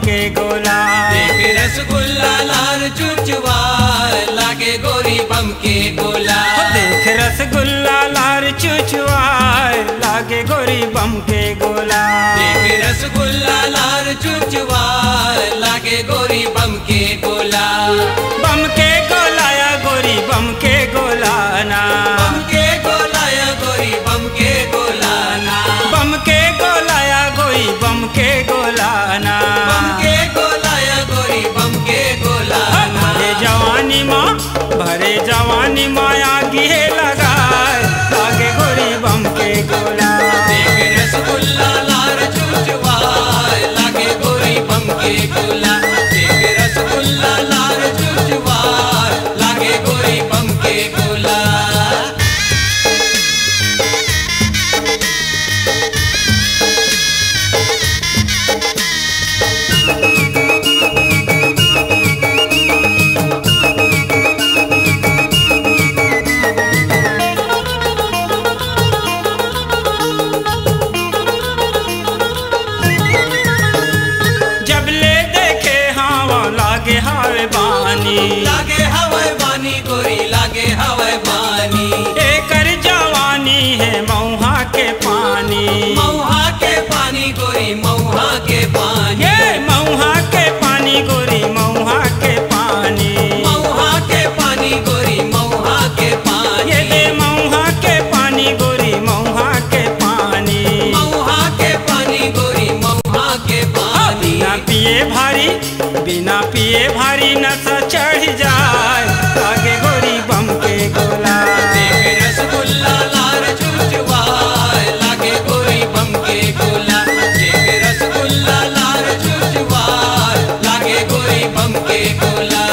के गोला। देख रसगुल्ला लाल चुचवा लागे गोरी बम के गोला। देख रसगुल्ला लाल चुचवा लागे गोरी बम के गोला। देख रसगुल्ला लाल चुचवा लागे गोरी बम के गोला। बम के गोला या गोरी बम के गोला ना। बम के गोला या गोरी बम के गोला ना। बम के गोला या गोरी बम के गोला ना। बम के गोला या गोरी बम के गोला ना। भरे जवानी माया गिहे लगाए लागे गोरी बम के गोला। देख रसगुल्ला लाल चुचवा लागे गोरी बम के गोला। देख रसगुल्ला लाल चुचवा लागे गोरी बम के गोला। लागे हवे बानी गोरी लागे हवे बानी। एकर जवानी है मऊहा के पानी। मऊहा के पानी गोरी मऊहा के पानी। ये मऊहा के पानी गोरी मऊहा के पानी। मऊहा के पानी गोरी मऊहा के पानी। ये दे मऊहा के पानी गोरी मऊहा के पानी। मऊहा के पानी गोरी मऊहा के पानी। बिना पिए भारी नशा चढ़ जाए लागे गोरी बम के गोला। देख रसगुल्ला लाल चुचवा लागे गोरी बम के गोला। देख रसगुल्ला लाल चुचवा लागे गोरी बम के गोला।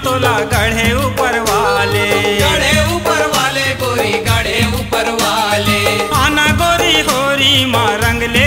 तोला गढ़े ऊपर वाले गोरी गढ़े ऊपर वाले। आना गोरी होरी माँ रंग ले